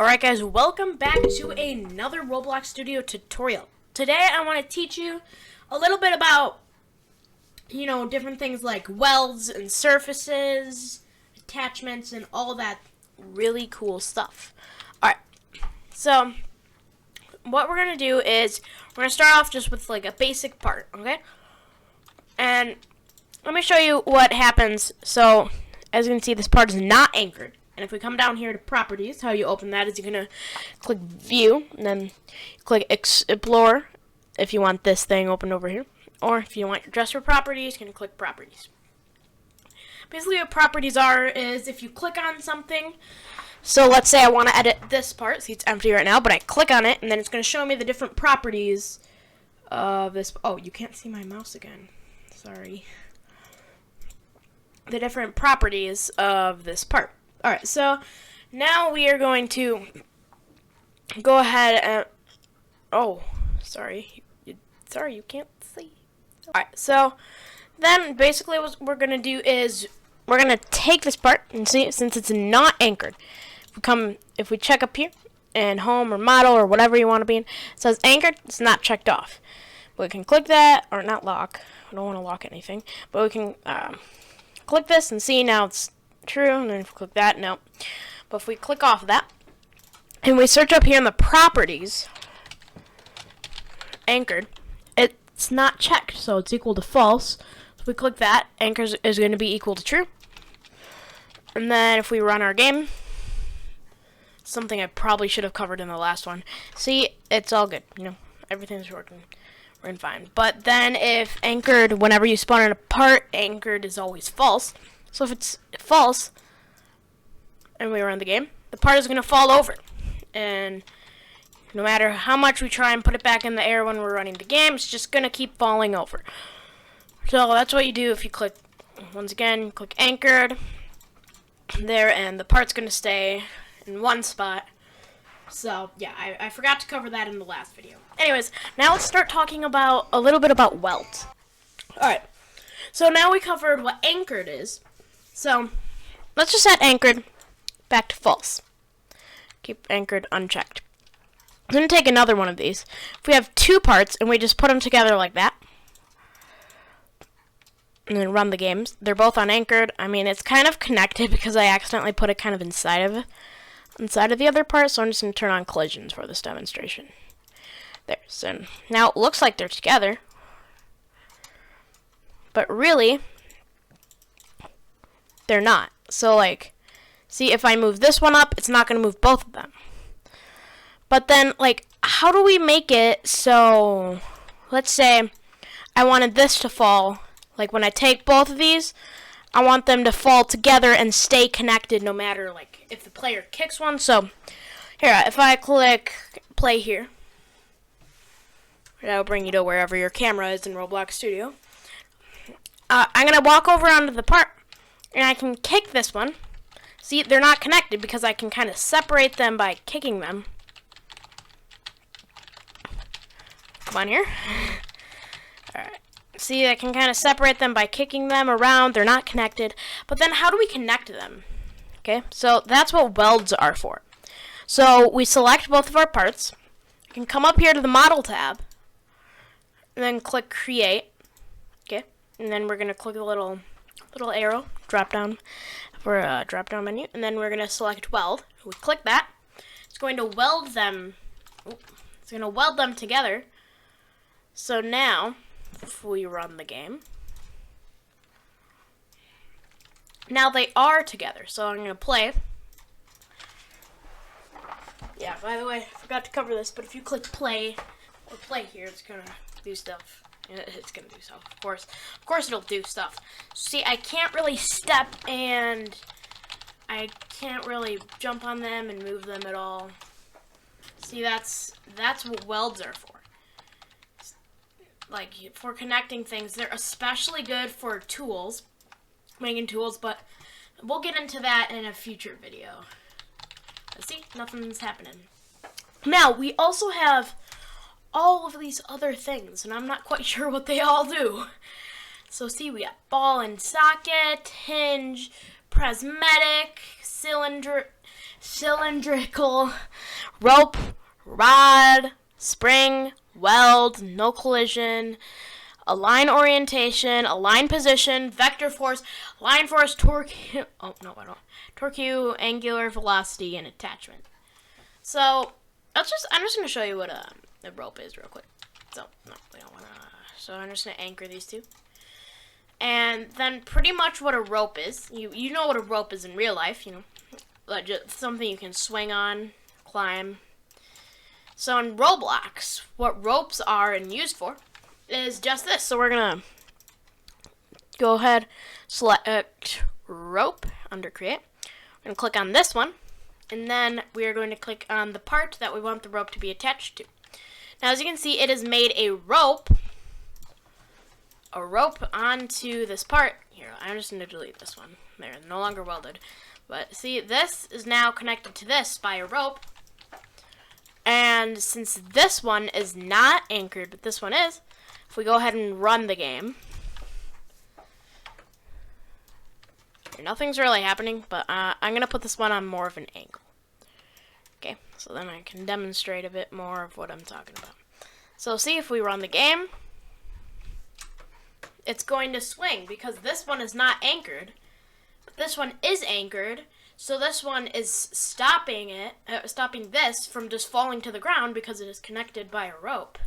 Alright guys, welcome back to another Roblox Studio tutorial. Today I want to teach you a little bit about, different things like welds and surfaces, attachments, and all that really cool stuff. Alright, so what we're going to do is we're going to start off just with like a basic part, okay? And let me show you what happens. So, as you can see, this part is not anchored. And if we come down here to properties, how you open that is you're going to click view, and then click explore if you want this thing opened over here. Or if you want your dresser properties, you can click properties. Basically what properties are is if you click on something, so let's say I want to edit this part, see it's empty right now, but I click on it and then it's going to show me the different properties of this. Oh, you can't see my mouse again. Sorry. The different properties of this part. Alright, so now we are going to go ahead and, sorry, you can't see. Alright, so then basically what we're going to do is we're going to take this part and see, since it's not anchored, if we check up here and home or model or whatever you want to be in, it says anchored, it's not checked off. But we can click that, or not lock, I don't want to lock anything, but we can click this and see now it's true, and then if we click that, no. But if we click off that, and we search up here in the properties, anchored, it's not checked, so it's equal to false. So if we click that, anchor is going to be equal to true. And then if we run our game, something I probably should have covered in the last one. See, it's all good, everything's working fine. But then if anchored, whenever you spawn in a part, anchored is always false. So if it's false, and we run the game, the part is going to fall over. And no matter how much we try and put it back in the air when we're running the game, it's just going to keep falling over. So that's what you do if you click, once again, click anchored there, and the part's going to stay in one spot. So, yeah, I forgot to cover that in the last video. Anyways, now let's start talking about a little bit about welds. Alright, so now we covered what anchored is. So, let's just set anchored back to false. Keep anchored unchecked. I'm going to take another one of these. If we have two parts and we just put them together like that, and then run the games, they're both unanchored. I mean, it's kind of connected because I accidentally put it kind of inside of the other part, so I'm just going to turn on collisions for this demonstration. There, so now it looks like they're together, but really, they're not. So, like, see, if I move this one up, it's not going to move both of them. But then, like, how do we make it so, let's say I wanted this to fall. Like, when I take both of these, I want them to fall together and stay connected no matter, like, if the player kicks one. So, here, if I click play here, that'll bring you to wherever your camera is in Roblox Studio. I'm going to walk over onto the part, and I can kick this one. See, they're not connected because I can kind of separate them by kicking them. Come on here. Alright. See, I can kind of separate them by kicking them around. They're not connected. But then how do we connect them? Okay, so that's what welds are for. So we select both of our parts. You can come up here to the model tab, and then click create. Okay, and then we're going to click the little arrow, drop down for a drop down menu, and then we're going to select weld. We click that. It's going to weld them. It's going to weld them together. So now, if we run the game, now they are together. So I'm going to play. Yeah, by the way, I forgot to cover this, but if you click play or play here, it's going to do stuff. It's going to do stuff, of course. Of course it'll do stuff. See, I can't really step and I can't really jump on them and move them at all. See, that's what welds are for. Like, for connecting things. They're especially good for tools, making tools, but we'll get into that in a future video. See, nothing's happening. Now, we also have all of these other things, and I'm not quite sure what they all do. So see, we got ball and socket, hinge, prismatic, cylinder, cylindrical rope, rod, spring, weld, no collision, align orientation, align position, vector force, line force, torque, oh no, I don't, torque, angular velocity, and attachment. So, I'm just going to show you what a rope is real quick. So, no, we don't want to, so I'm just going to anchor these two. And then pretty much what a rope is, you know what a rope is in real life, you know, like just something you can swing on, climb. So in Roblox, what ropes are and used for is just this. So we're gonna go ahead, select rope under create. We're gonna click on this one, and then we are going to click on the part that we want the rope to be attached to. Now as you can see, it has made a rope onto this part. Here, I'm just going to delete this one. They're no longer welded. But see, this is now connected to this by a rope. And since this one is not anchored, but this one is, if we go ahead and run the game, nothing's really happening, but I'm going to put this one on more of an angle. Okay, so then I can demonstrate a bit more of what I'm talking about. So see, if we run the game, it's going to swing because this one is not anchored, but this one is anchored, so this one is stopping this from just falling to the ground because it is connected by a rope.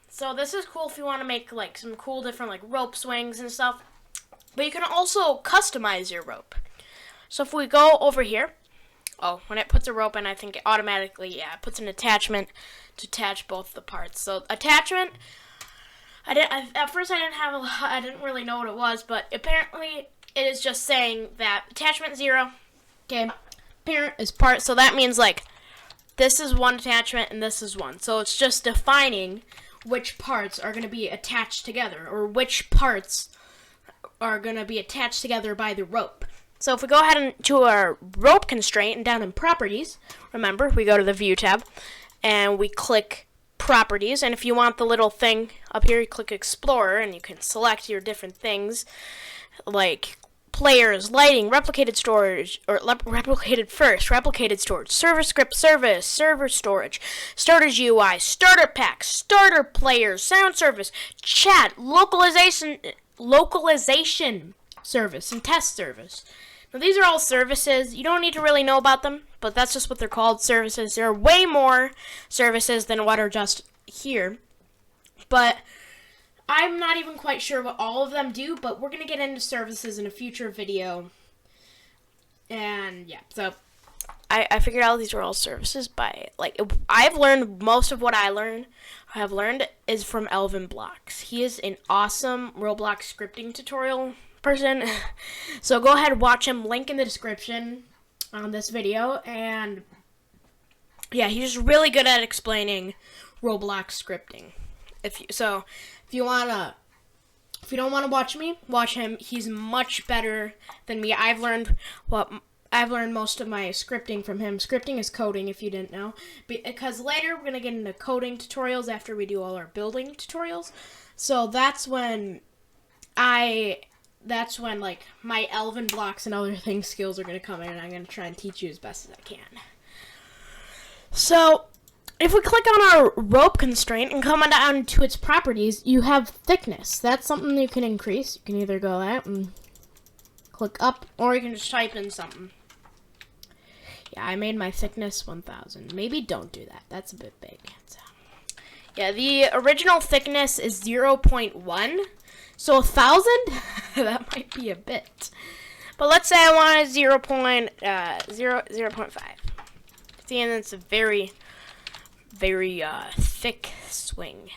So this is cool if you want to make like some cool different like rope swings and stuff, but you can also customize your rope. So if we go over here, oh, when it puts a rope in, I think it automatically, yeah, it puts an attachment to attach both the parts. So attachment, at first I didn't really know what it was, but apparently it is just saying that attachment 0, okay, parent is part, so that means like this is one attachment and this is one. So it's just defining which parts are going to be attached together, or which parts are going to be attached together by the rope. So if we go ahead and to our rope constraint and down in properties, remember we go to the view tab and we click properties, and if you want the little thing up here, you click Explorer, and you can select your different things like players, lighting, replicated storage, or replicated first, replicated storage, server script service, server storage, starters UI, starter pack, starter players, sound service, chat, localization service, and test service. Now these are all services. You don't need to really know about them, but that's just what they're called, services. There are way more services than what are just here. But I'm not even quite sure what all of them do, but we're going to get into services in a future video. And yeah, so I figured out these are all services by, like, I've learned most of what I have learned is from Elvin Blocks. He is an awesome Roblox scripting tutorial person. So go ahead and watch him, link in the description on this video. And yeah, he's really good at explaining Roblox scripting. If you don't want to watch me, watch him. He's much better than me. I've learned most of my scripting from him. Scripting is coding, if you didn't know. Because later we're going to get into coding tutorials after we do all our building tutorials. So that's when like my Elvin Blocks and other things skills are going to come in, and I'm going to try and teach you as best as I can. So if we click on our rope constraint and come down to its properties, you have thickness. That's something you can increase. You can either go that and click up, or you can just type in something. Yeah, I made my thickness 1000. Maybe don't do that. That's a bit big. So, yeah, the original thickness is 0.1. So 1,000? That might be a bit. But let's say I wanted 0.5. See, and it's a very, very thick swing.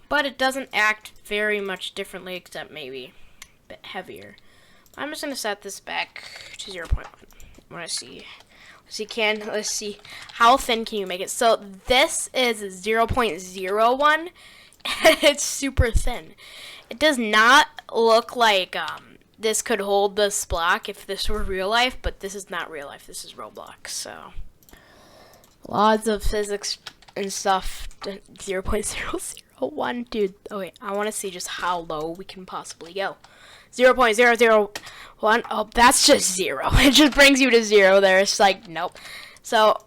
But it doesn't act very much differently, except maybe a bit heavier. I'm just going to set this back to 0.1. I want to see. Let's see how thin can you make it. So this is 0.01. It's super thin. It does not look like this could hold this block if this were real life, but this is not real life. This is Roblox, so laws of physics and stuff. 0.001, dude. Oh wait, I want to see just how low we can possibly go. 0.001. Oh, that's just 0. It just brings you to 0 there. It's like, nope. So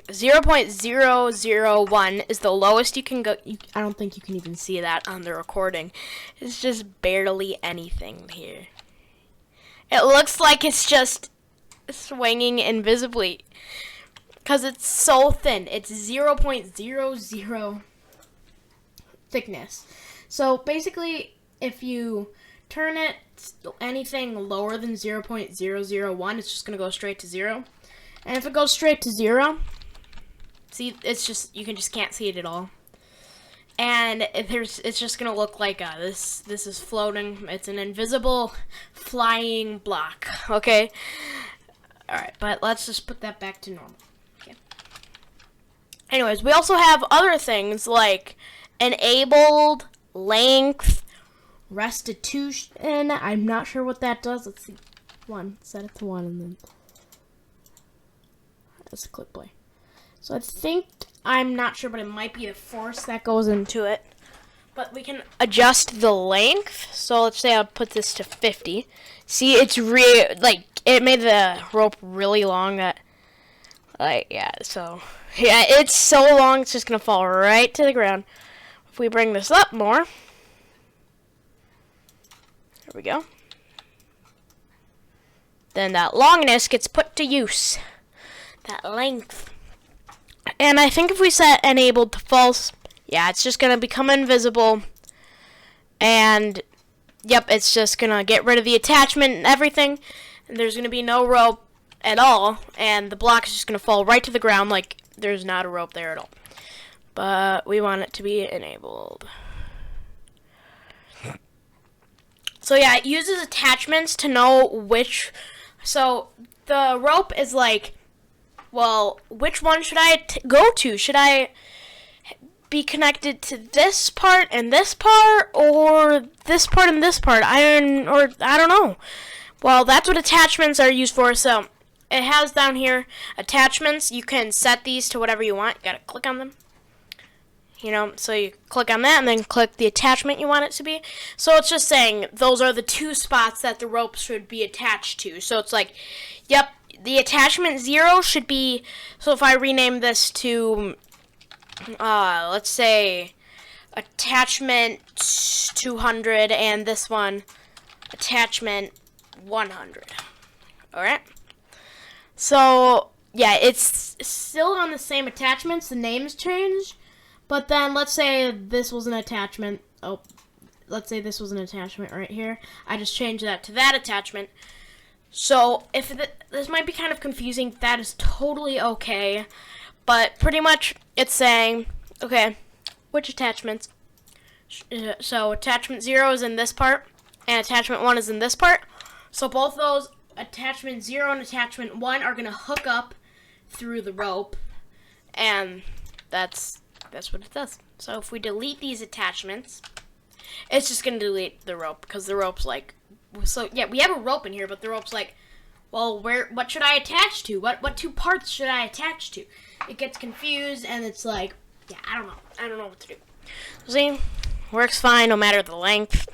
0.001 is the lowest you can go. I don't think you can even see that on the recording. It's just barely anything here. It looks like it's just swinging invisibly because it's so thin. It's 0.00 thickness. So basically, if you turn it anything lower than 0.001, it's just going to go straight to 0. And if it goes straight to 0, see, it's just, you just can't see it at all. And it's just going to look like this is floating. It's an invisible flying block, okay? Alright, but let's just put that back to normal. Okay. Anyways, we also have other things like enabled, length, restitution. I'm not sure what that does. Let's see. 1. Set it to 1 and then let's click play. So I think, I'm not sure, but it might be the force that goes into it. But we can adjust the length. So let's say I'll put this to 50. See, it's it made the rope really long that, yeah, so, yeah, it's so long, it's just going to fall right to the ground. If we bring this up more, there we go. Then that longness gets put to use. That length. And I think if we set enabled to false, yeah, it's just going to become invisible. And, yep, it's just going to get rid of the attachment and everything. And there's going to be no rope at all. And the block is just going to fall right to the ground like there's not a rope there at all. But we want it to be enabled. So, yeah, it uses attachments to know which. So, the rope is like, well, which one should I go to? Should I be connected to this part and this part, or this part and this part? I don't know. Well, that's what attachments are used for. So it has down here attachments. You can set these to whatever you want. You gotta click on them. You know, so you click on that and then click the attachment you want it to be. So it's just saying those are the 2 spots that the rope should be attached to. So it's like, yep, the attachment 0 should be, so if I rename this to, let's say, attachment 200 and this one, attachment 100. Alright? So, yeah, it's still on the same attachments, the names change. But then, let's say this was an attachment. Oh, let's say this was an attachment right here. I just changed that to that attachment. So, if this might be kind of confusing, that is totally okay. But pretty much, it's saying, okay, which attachments? So, attachment 0 is in this part, and attachment 1 is in this part. So, both those, attachment 0 and attachment 1, are going to hook up through the rope. And that's what it does. So if we delete these attachments, it's just going to delete the rope, because the rope's like, so yeah, we have a rope in here, but the rope's like, well, what should I attach to? What 2 parts should I attach to? It gets confused, and it's like, yeah, I don't know what to do. See, works fine no matter the length,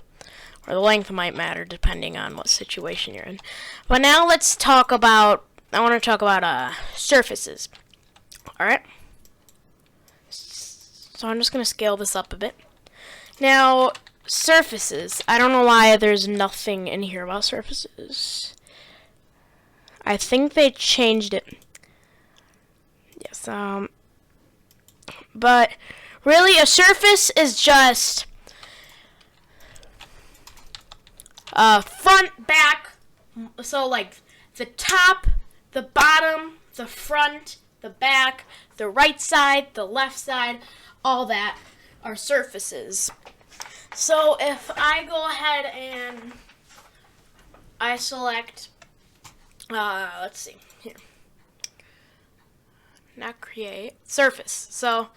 or the length might matter depending on what situation you're in. But now let's talk about, I want to talk about surfaces. Alright? So I'm just going to scale this up a bit. Now, surfaces. I don't know why there's nothing in here about surfaces. I think they changed it. Yes, but really a surface is just front, back, so like the top, the bottom, the front, the back, the right side, the left side, all that are surfaces. So if I go ahead and I select, let's see, here, not create, surface. So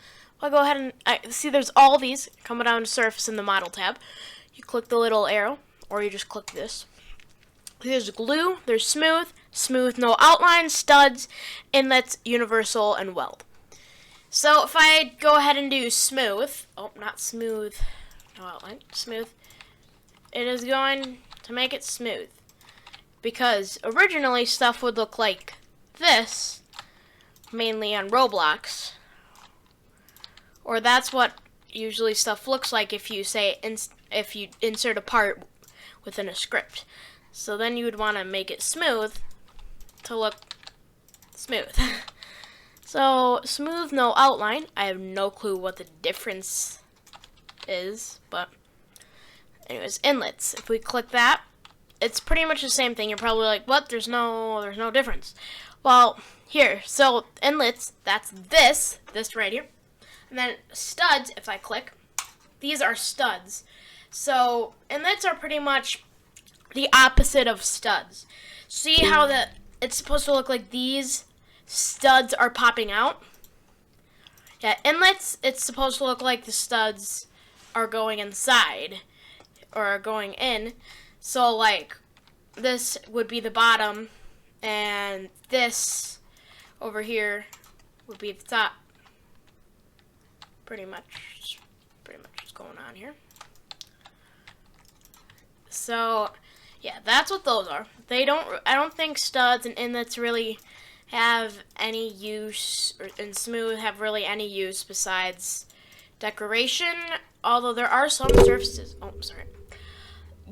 I'll go ahead and, see there's all these, coming down to surface in the model tab. You click the little arrow, or you just click this. There's glue, there's smooth, no outline, studs, inlets, universal, and weld. So if I go ahead and do smooth, oh, not smooth, no outline, smooth, it is going to make it smooth. Because originally stuff would look like this, mainly on Roblox. Or that's what usually stuff looks like if you say if you insert a part within a script. So then you would want to make it smooth to look smooth. So smooth, no outline. I have no clue what the difference is, but anyways, inlets. If we click that, it's pretty much the same thing. You're probably like, what? There's no difference. Well, here, so inlets, that's this right here. And then studs, if I click, these are studs. So inlets are pretty much the opposite of studs. See how it's supposed to look like these studs are popping out? Yeah, inlets, it's supposed to look like the studs are going inside or are going in. So like this would be the bottom and this over here would be the top. Pretty much what's going on here. So yeah, that's what those are. I don't think studs and inlets really have any use, and smooth have really any use besides decoration, although there are some surfaces. Oh, sorry.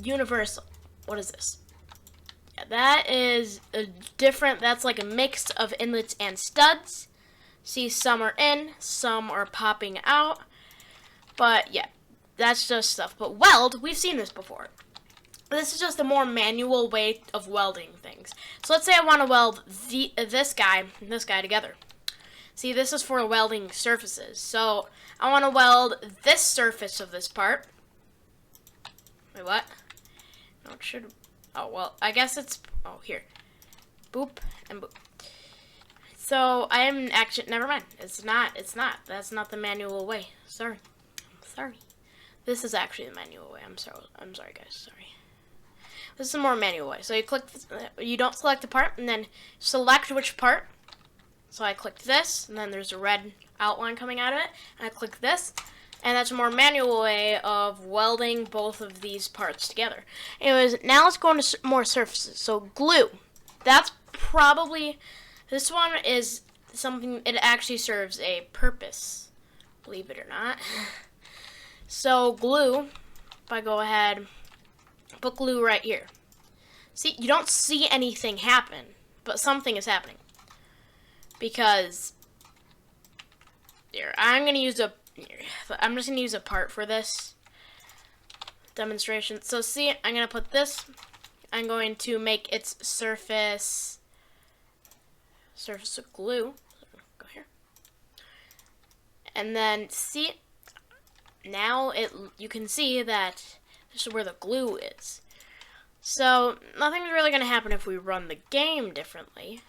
Universal. What is this? Yeah, that is a different, that's like a mix of inlets and studs. See, some are in, some are popping out. But yeah, that's just stuff. But weld, we've seen this before. This is just a more manual way of welding things. So let's say I want to weld this guy and this guy together. See, this is for welding surfaces. So I want to weld this surface of this part. Wait, what? No, it should. Oh, well, I guess it's. Oh, here. Boop and boop. So I am actually. Never mind. It's not. That's not the manual way. Sorry. This is actually the manual way. I'm sorry, guys. Sorry. This is a more manual way. So you click, you don't select the part, and then select which part. So I clicked this, and then there's a red outline coming out of it. And I click this, and that's a more manual way of welding both of these parts together. Anyways, now let's go into more surfaces. So glue. That's probably, this one is something, it actually serves a purpose, believe it or not. So glue, if I go ahead, put glue right here. See, you don't see anything happen, but something is happening. Because here, I'm just gonna use a part for this demonstration. So see, I'm gonna put this. I'm going to make its surface of glue. Go here. And then see, now you can see that this is where the glue is. So nothing's really going to happen if we run the game differently.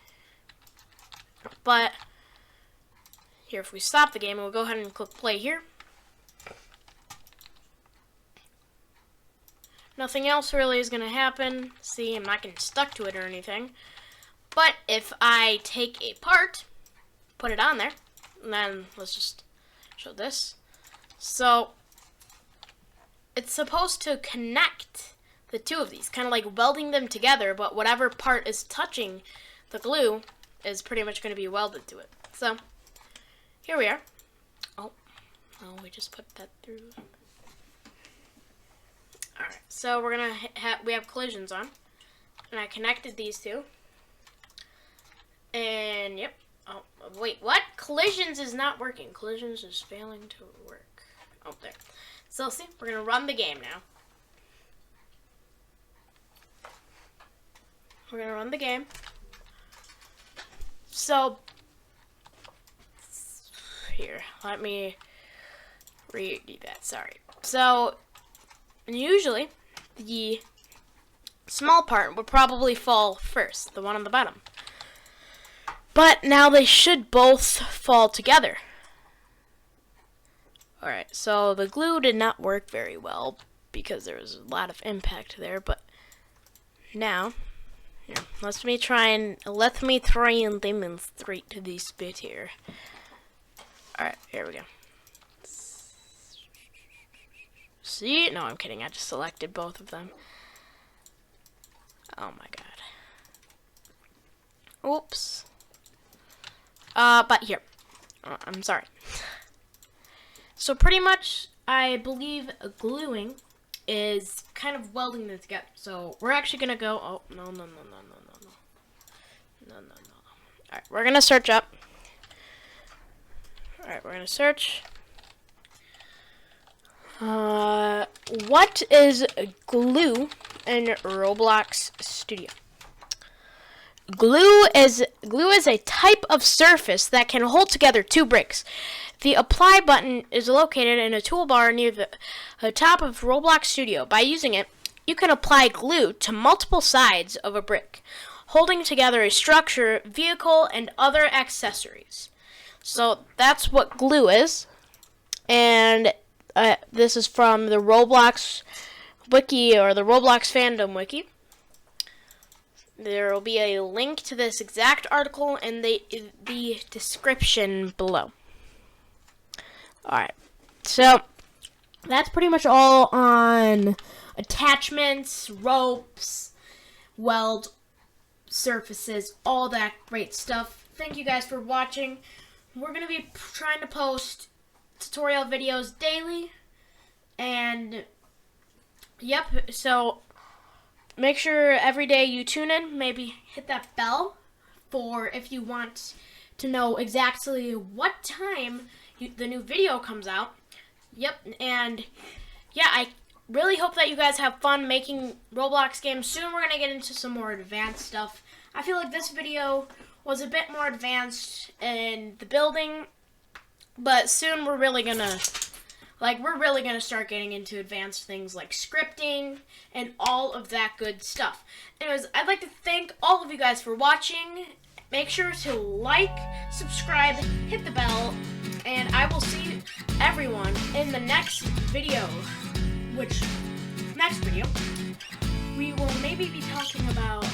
But here, if we stop the game, we'll go ahead and click play here. Nothing else really is going to happen. See, I'm not getting stuck to it or anything. But if I take a part, put it on there, and then let's just show this. So it's supposed to connect the two of these, kind of like welding them together, but whatever part is touching the glue is pretty much going to be welded to it. So here we are. Oh, we just put that through. Alright, so we're going to we have collisions on, and I connected these two. And yep. Oh, wait, what? Collisions is not working. Collisions is failing to work. Oh, there. So see, we're going to run the game now. We're going to run the game. So, here, let me redo that. Sorry. So, usually, the small part would probably fall first, the one on the bottom. But now they should both fall together. Alright, so the glue did not work very well because there was a lot of impact there, but now, here, let me try and demonstrate this bit here. Alright, here we go. See? No, I'm kidding. I just selected both of them. Oh my god. Oops. But here. I'm sorry. So pretty much, I believe gluing is kind of welding them together. So we're actually gonna go. Oh no. All right, we're gonna search up. All right, we're gonna search. What is glue in Roblox Studio? Glue is a type of surface that can hold together two bricks. The apply button is located in a toolbar near the top of Roblox Studio. By using it, you can apply glue to multiple sides of a brick, holding together a structure, vehicle, and other accessories. So that's what glue is. And this is from the Roblox wiki, or the Roblox fandom wiki. There will be a link to this exact article in the description below. Alright, so that's pretty much all on attachments, ropes, weld surfaces, all that great stuff. Thank you guys for watching. We're going to be trying to post tutorial videos daily, and yep, so make sure every day you tune in, maybe hit that bell for if you want to know exactly what time the new video comes out. Yep, and yeah, I really hope that you guys have fun making Roblox games. Soon we're going to get into some more advanced stuff. I feel like this video was a bit more advanced in the building, but soon we're really gonna start getting into advanced things like scripting and all of that good stuff. Anyways, I'd like to thank all of you guys for watching. Make sure to like, subscribe, hit the bell, and I will see everyone in the next video. Next video, we will maybe be talking about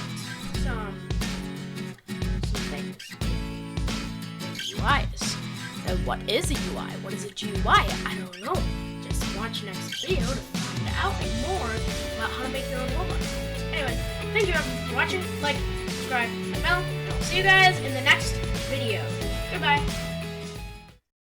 some things. UIs. What is a UI? What is a GUI? I don't know. Just watch next video to find out more about how to make your own Roblox. Anyway, thank you everyone for watching. Like, subscribe, and bell. And I'll see you guys in the next video. Goodbye.